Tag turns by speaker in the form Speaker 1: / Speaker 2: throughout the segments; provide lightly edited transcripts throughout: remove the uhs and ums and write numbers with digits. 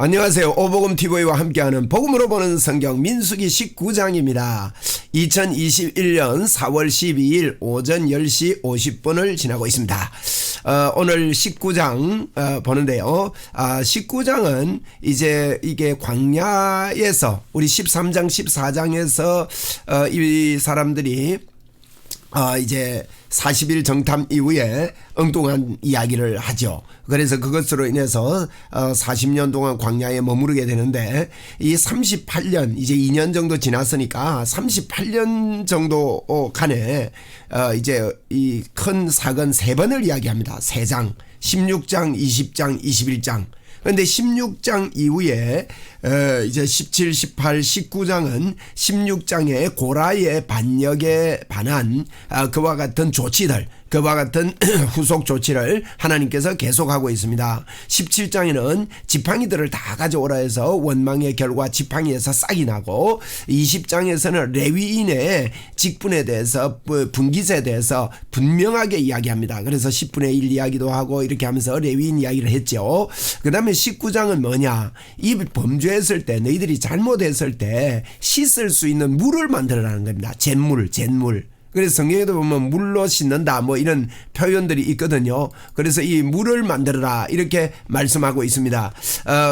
Speaker 1: 안녕하세요. 오복음TV와 함께하는 복음으로 보는 성경 민수기 19장입니다. 2021년 4월 12일 오전 10시 50분을 지나고 있습니다. 오늘 19장 보는데요. 19장은 이제 이게 광야에서 우리 13장 14장에서 이 사람들이 이제 40일 정탐 이후에 엉뚱한 이야기를 하죠. 그래서 그것으로 인해서 40년 동안 광야에 머무르게 되는데 이 38년 이제 2년 정도 지났으니까 38년 정도 간에 이제 이 큰 사건 3번을 이야기합니다. 3장 16장 20장 21장. 그런데 16장 이후에 이제 17, 18, 19장은 16장의 고라의 반역에 반한 그와 같은 조치들, 그와 같은 후속 조치를 하나님께서 계속하고 있습니다. 17장에는 지팡이들을 다 가져오라 해서 원망의 결과 지팡이에서 싹이 나고, 20장에서는 레위인의 직분에 대해서 분깃에 대해서 분명하게 이야기합니다. 그래서 10분의 1 이야기도 하고 이렇게 하면서 레위인 이야기를 했죠. 그 다음에 19장은 뭐냐, 이 범죄했을 때, 너희들이 잘못했을 때 씻을 수 있는 물을 만들어라는 겁니다. 잿물. 그래서 성경에도 보면 물로 씻는다 뭐 이런 표현들이 있거든요. 그래서 이 물을 만들어라 이렇게 말씀하고 있습니다.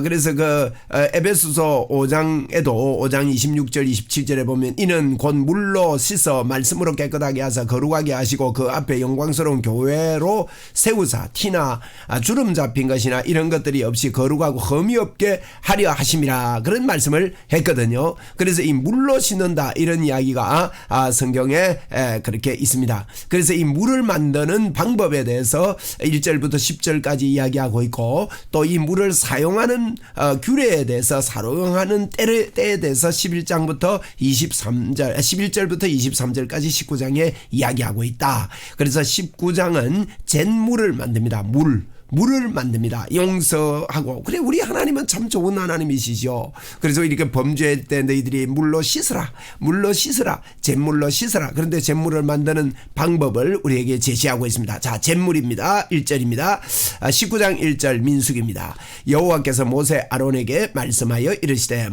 Speaker 1: 그래서 그 에베소서 5장에도 5장 26절 27절에 보면 이는 곧 물로 씻어 말씀으로 깨끗하게 하사 거룩하게 하시고 그 앞에 영광스러운 교회로 세우사 티나 주름 잡힌 것이나 이런 것들이 없이 거룩하고 흠이 없게 하려 하심이라 그런 말씀을 했거든요. 그래서 이 물로 씻는다 이런 이야기가 성경에 그렇게 있습니다. 그래서 이 물을 만드는 방법에 대해서 1절부터 10절까지 이야기하고 있고, 또 이 물을 사용하는 규례에 대해서 사용하는 때에 대해서 11절부터 23절까지 19장에 이야기하고 있다. 그래서 19장은 잿물을 만듭니다. 물을 만듭니다. 용서하고. 그래, 우리 하나님은 참 좋은 하나님이시죠. 그래서 이렇게 범죄할 때 너희들이 물로 씻으라, 잿물로 씻으라. 그런데 잿물을 만드는 방법을 우리에게 제시하고 있습니다. 자, 잿물입니다. 1절입니다. 19장 1절 민수기입니다. 여호와께서 모세 아론에게 말씀하여 이르시되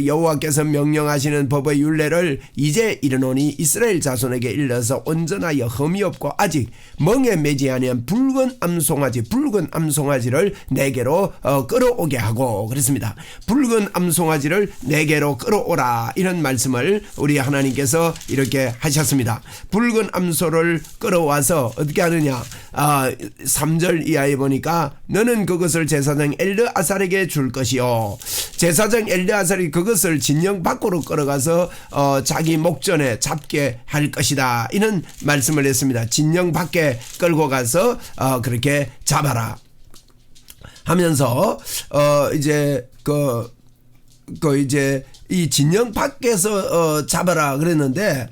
Speaker 1: 여호와께서 명령하시는 법의 율례를 이제 이르노니 이스라엘 자손에게 일러서 온전하여 흠이 없고 아직 멍에 매지 아니한 붉은 암송아지를 내게로 끌어오게 하고 그랬습니다. 붉은 암송아지를 내게로 끌어오라 이런 말씀을 우리 하나님께서 이렇게 하셨습니다. 붉은 암소를 끌어와서 어떻게 하느냐, 3절 이하에 보니까 너는 그것을 제사장 엘르아살에게 줄 것이요, 제사장 엘르아살이 그것을 진영 밖으로 끌어가서 자기 목전에 잡게 할 것이다 이런 말씀을 했습니다. 진영 밖에 끌고 가서 그렇게 잡아라 하면서 이제 이제 이 진영 밖에서 잡아라 그랬는데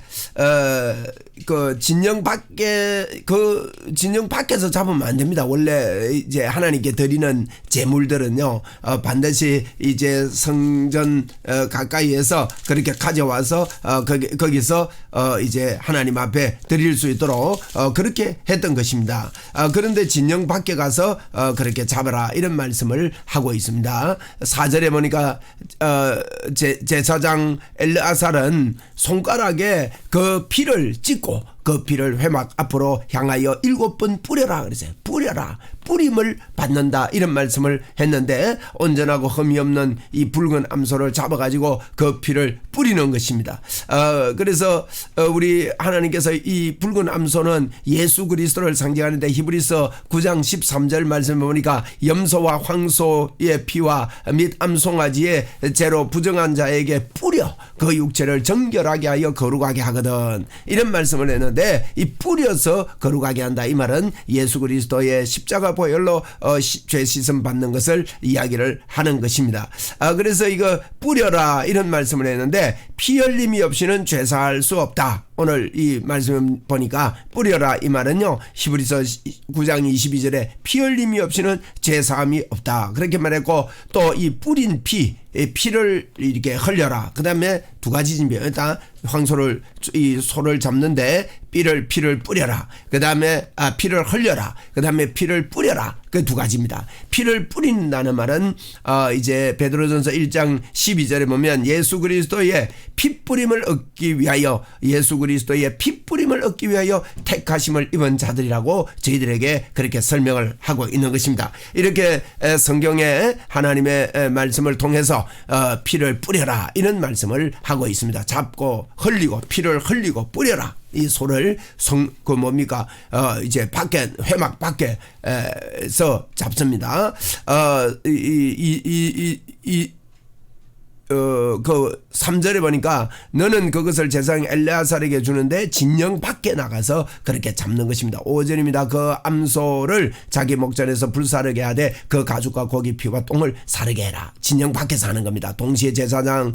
Speaker 1: 그 진영 밖에서 잡으면 안 됩니다. 원래 이제 하나님께 드리는 제물들은요 반드시 이제 성전 가까이에서 그렇게 가져와서 거기서 이제 하나님 앞에 드릴 수 있도록 그렇게 했던 것입니다. 그런데 진영 밖에 가서 그렇게 잡아라 이런 말씀을 하고 있습니다. 4절에 보니까 제사장 엘르아살은 손가락에 그 피를 찍고 그 피를 회막 앞으로 향하여 7번 뿌려라 그랬어요. 뿌림을 받는다 이런 말씀을 했는데, 온전하고 흠이 없는 이 붉은 암소를 잡아가지고 그 피를 뿌리는 것입니다. 그래서 우리 하나님께서 이 붉은 암소는 예수 그리스도를 상징하는데 히브리서 9장 13절 말씀을 보니까 염소와 황소의 피와 및 암송아지의 죄로 부정한 자에게 뿌려 그 육체를 정결하게 하여 거룩하게 하거든 이런 말씀을 했는데, 이 뿌려서 거룩하게 한다 이 말은 예수 그리스도의 십자가 보혈로 죄 씻음 받는 것을 이야기를 하는 것입니다. 그래서 이거 뿌려라 이런 말씀을 했는데 피 흘림이 없이는 죄 사할 수 없다. 오늘 이 말씀 보니까 뿌려라 이 말은요 히브리서 9장 22절에 피 흘림이 없이는 제사함이 없다 그렇게 말했고, 또 이 뿌린 피를 이렇게 흘려라. 그 다음에 두 가지 준비해요. 일단 황소를 이 소를 잡는데 피를 뿌려라. 그 다음에 피를 흘려라. 그 다음에 피를 뿌려라. 그 두 가지입니다. 피를 뿌린다는 말은 이제 베드로전서 1장 12절에 보면 예수 그리스도의 피뿌림을 얻기 위하여 택하심을 입은 자들이라고 저희들에게 그렇게 설명을 하고 있는 것입니다. 이렇게 성경에 하나님의 말씀을 통해서 피를 뿌려라 이런 말씀을 하고 있습니다. 잡고 흘리고 피를 흘리고 뿌려라. 이 소를 이제 밖에 회막 밖에서 잡습니다. 그 3절에 보니까 너는 그것을 제사장 엘레아살에게 주는데 진영 밖에 나가서 그렇게 잡는 것입니다. 5절입니다. 그 암소를 자기 목전에서 불사르게 하되 그 가죽과 고기 피와 똥을 사르게 해라. 진영 밖에서 하는 겁니다. 동시에 제사장은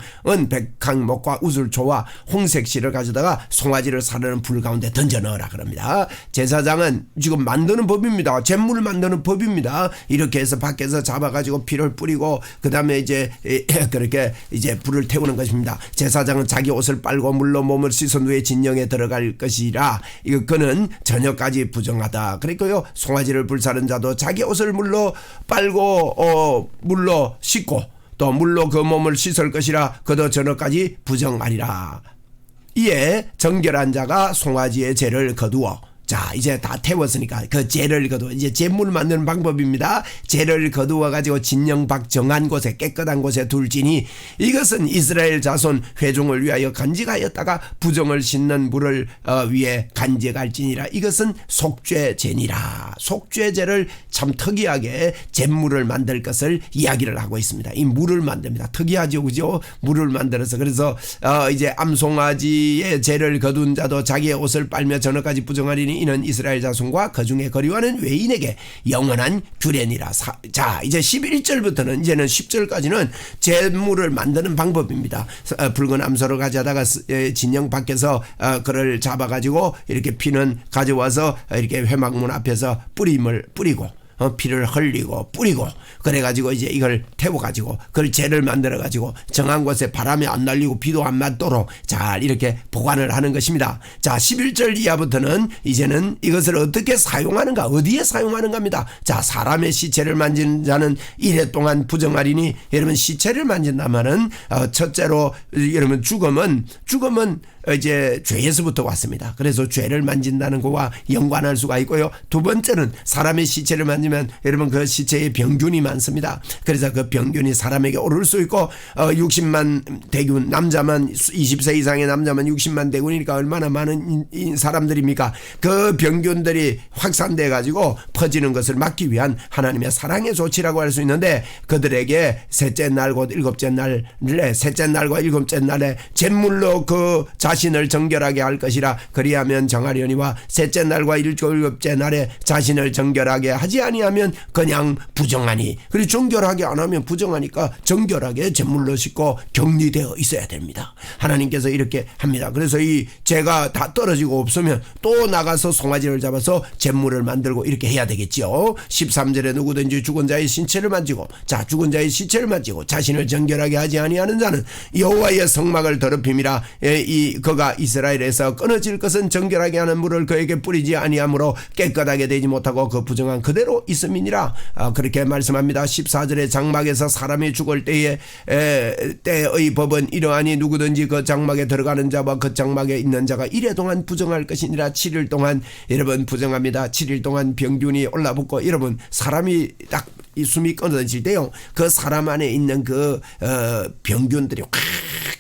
Speaker 1: 백항목과 우슬초와 홍색 실을 가져다가 송아지를 사르는 불 가운데 던져 넣어라 그럽니다. 제사장은 지금 만드는 법입니다. 잿물을 만드는 법입니다. 이렇게 해서 밖에서 잡아가지고 피를 뿌리고 그 다음에 이제 그렇게 이제 불을 태우는 것입니다. 제사장은 자기 옷을 빨고 물로 몸을 씻은 후에 진영에 들어갈 것이라 그는 저녁까지 부정하다. 그리고요 송아지를 불사른 자도 자기 옷을 물로 빨고 물로 씻고 또 물로 그 몸을 씻을 것이라 그도 저녁까지 부정하리라. 이에 정결한 자가 송아지의 죄를 거두어 자 이제 다 태웠으니까 그 죄를 거두어 이제 제물 만드는 방법입니다. 죄를 거두어 가지고 진영 밖 정한 곳에 깨끗한 곳에 둘지니 이것은 이스라엘 자손 회중을 위하여 간직하였다가 부정을 씻는 물을 위해 간직할지니라. 이것은 속죄제니라. 속죄제를 참 특이하게 잿물을 만들 것을 이야기를 하고 있습니다. 이 물을 만듭니다. 특이하죠, 그죠? 물을 만들어서 그래서 이제 암송아지의 죄를 거둔 자도 자기의 옷을 빨며 저녁까지 부정하리니 이는 이스라엘 자손과 그중에 거류하는 외인에게 영원한 규례니라. 자 이제 11절부터는 이제는 10절까지는 제물을 만드는 방법입니다. 붉은 암소를 가져다가 진영 밖에서 그를 잡아가지고 이렇게 피는 가져와서 이렇게 회막문 앞에서 뿌리고 피를 흘리고 뿌리고 그래가지고 이제 이걸 태워가지고 그걸 재를 만들어가지고 정한 곳에 바람이 안 날리고 비도 안 맞도록 잘 이렇게 보관을 하는 것입니다. 자 11절 이하부터는 이제는 이것을 어떻게 사용하는가 어디에 사용하는가입니다. 자 사람의 시체를 만지는 자는 이래 동안 부정하리니 여러분 시체를 만진다면은 첫째로 여러분 죽음은 이제 죄에서부터 왔습니다. 그래서 죄를 만진다는 것과 연관할 수가 있고요. 두 번째는 사람의 시체를 만지면 여러분 그 시체에 병균이 많습니다. 그래서 그 병균이 사람에게 오를 수 있고 60만 대군 남자만 20세 이상의 남자만 60만 대군이니까 얼마나 많은 사람들입니까? 그 병균들이 확산돼 가지고 퍼지는 것을 막기 위한 하나님의 사랑의 조치라고 할 수 있는데 그들에게 셋째 날 곧 일곱째 날에 셋째 날과 일곱째 날에 잿물로 그 자신을 정결하게 할 것이라 그리하면 정하려니와 셋째 날과 일곱째 날에 자신을 정결하게 하지 아니하면 그냥 부정하니. 그리고 정결하게 안 하면 부정하니까 정결하게 잿물로 씻고 격리되어 있어야 됩니다. 하나님께서 이렇게 합니다. 그래서 이 죄가 다 떨어지고 없으면 또 나가서 송아지를 잡아서 잿물을 만들고 이렇게 해야 되겠죠. 13절에 누구든지 죽은 자의 신체를 만지고 자 죽은 자의 시체를 만지고 자신을 정결하게 하지 아니하는 자는 여호와의 성막을 더럽힘이라. 그가 이스라엘에서 끊어질 것은 정결하게 하는 물을 그에게 뿌리지 아니하므로 깨끗하게 되지 못하고 그 부정한 그대로 있음이니라. 그렇게 말씀합니다. 14절에 장막에서 사람이 죽을 때의 법은 이러하니 누구든지 그 장막에 들어가는 자와 그 장막에 있는 자가 이래 동안 부정할 것이니라. 7일 동안 여러분 부정합니다. 7일 동안 병균이 올라붙고 여러분 사람이 딱 이 숨이 끊어질 때요 그 사람 안에 있는 그 병균들이 확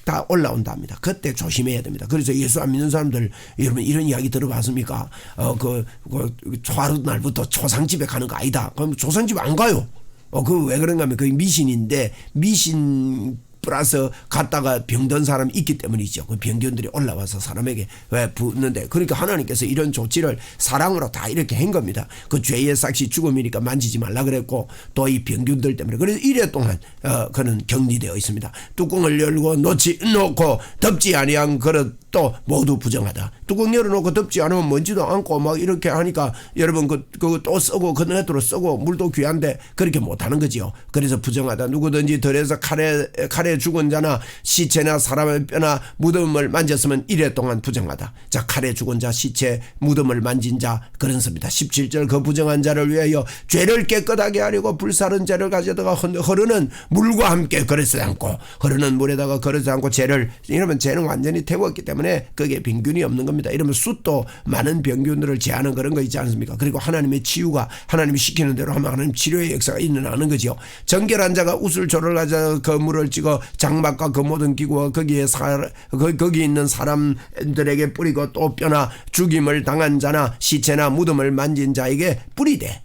Speaker 1: 다 올라온답니다. 그때 조심해야 됩니다. 그래서 예수 안 믿는 사람들 여러분 이런 이야기 들어봤습니까? 초하루 날부터 조상집에 가는 거 아니다. 그럼 조상집 안 가요. 그 왜 그런가 하면 그 미신인데 미신 플러스 갔다가 병든 사람이 있기 때문이죠. 그 병균들이 올라와서 사람에게 왜 붙는데, 그러니까 하나님께서 이런 조치를 사랑으로 다 이렇게 한 겁니다. 그 죄의 삭시 죽음이니까 만지지 말라 그랬고, 또 이 병균들 때문에. 그래서 1회 동안 그는 격리되어 있습니다. 뚜껑을 열고 놓고 덮지 아니한 그릇도 모두 부정하다. 뚜껑 열어놓고 덮지 않으면 먼지도 않고 막 이렇게 하니까 여러분 그거 또 쓰고 그네도로 쓰고 물도 귀한데 그렇게 못하는 거지요. 그래서 부정하다. 누구든지 들에서 칼에 죽은 자나 시체나 사람의 뼈나 무덤을 만졌으면 1회 동안 부정하다. 자, 칼에 죽은 자, 시체, 무덤을 만진 자, 그런 섭니다. 17절 그 부정한 자를 위하여 죄를 깨끗하게 하려고 불사른 죄를 가져다가 흐르는 물과 함께 그릇지 않고, 흐르는 물에다가 그릇지 않고 죄를, 이러면 죄는 완전히 태웠기 때문에 거기에 병균이 없는 겁니다. 이러면 숯도 많은 병균들을 제하는 그런 거 있지 않습니까? 그리고 하나님의 치유가, 하나님이 시키는 대로 하면 하나님 치료의 역사가 일어나는 거죠. 정결한 자가 우슬초를 가져 그 물을 찍어 장막과 그 모든 기구와 거기에 거기 있는 사람들에게 뿌리고, 또 뼈나 죽임을 당한 자나 시체나 무덤을 만진 자에게 뿌리되,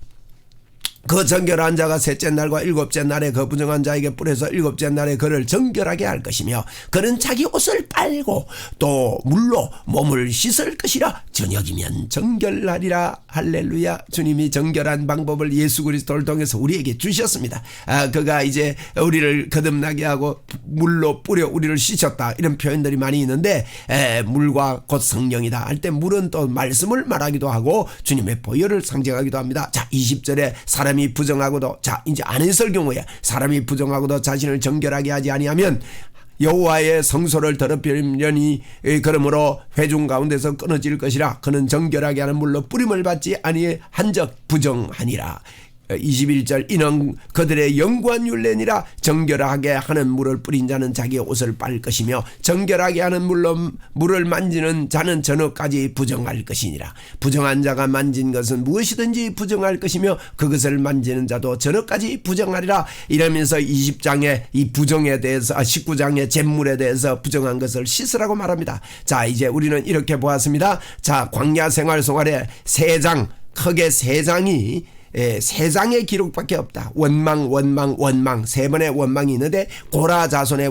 Speaker 1: 그 정결한 자가 셋째 날과 일곱째 날에 그 부정한 자에게 뿌려서 일곱째 날에 그를 정결하게 할 것이며, 그는 자기 옷을 빨고 또 물로 몸을 씻을 것이라. 저녁이면 정결하리라. 할렐루야. 주님이 정결한 방법을 예수 그리스도를 통해서 우리에게 주셨습니다. 그가 이제 우리를 거듭나게 하고 물로 뿌려 우리를 씻었다, 이런 표현들이 많이 있는데, 물과 곧 성령이다 할 때 물은 또 말씀을 말하기도 하고 주님의 보혈을 상징하기도 합니다. 자, 20절에 사람이 부정하고도, 자 이제 안 했을 경우에 사람이 부정하고도 자신을 정결하게 하지 아니하면 여호와의 성소를 더럽히려니, 그러므로 회중 가운데서 끊어질 것이라. 그는 정결하게 하는 물로 뿌림을 받지 아니한 적 부정하니라. 21절 이는 그들의 영구한 율례니라. 정결하게 하는 물을 뿌린 자는 자기의 옷을 빨 것이며, 정결하게 하는 물로 물을 만지는 자는 저녁까지 부정할 것이니라. 부정한 자가 만진 것은 무엇이든지 부정할 것이며 그것을 만지는 자도 저녁까지 부정하리라. 이러면서 20장의 이 부정에 대해서, 19장의 잿물에 대해서 부정한 것을 씻으라고 말합니다. 자, 이제 우리는 이렇게 보았습니다. 자, 광야 생활 생활에 크게 세 장이, 세 장의 기록밖에 없다. 원망 세 번의 원망이 있는데, 고라 자손의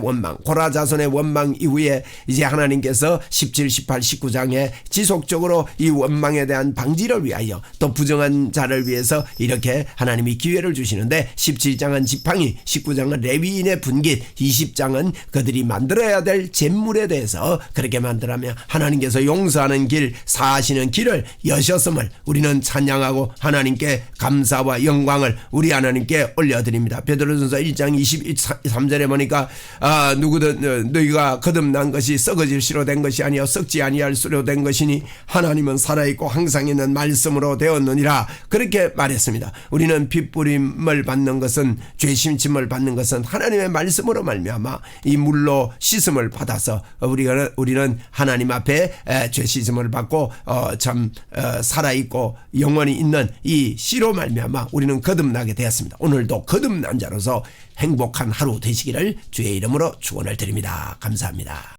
Speaker 1: 원망 이후에 이제 하나님께서 17, 18, 19장에 지속적으로 이 원망에 대한 방지를 위하여, 또 부정한 자를 위해서 이렇게 하나님이 기회를 주시는데, 17장은 지팡이, 19장은 레위인의 분깃, 20장은 그들이 만들어야 될 잿물에 대해서 그렇게 만들라며 하나님께서 용서하는 길, 사하시는 길을 여셨음을 우리는 찬양하고 하나님께 감사와 영광을 우리 하나님께 올려드립니다. 베드로전서 1장 23절에 보니까 누구든 너희가 거듭난 것이 썩어질 시로 된 것이 아니요 썩지 아니할 수로 된 것이니 하나님은 살아있고 항상 있는 말씀으로 되었느니라. 그렇게 말했습니다. 우리는 핏부림을 받는 것은, 죄심침을 받는 것은 하나님의 말씀으로 말미암아 이 물로 씻음을 받아서 우리는 하나님 앞에 죄 씻음을 받고 참 살아있고 영원히 있는 이 씨로 말미암아 우리는 거듭나게 되었습니다. 오늘도 거듭난 자로서 행복한 하루 되시기를 주의 이름으로 축원을 드립니다. 감사합니다.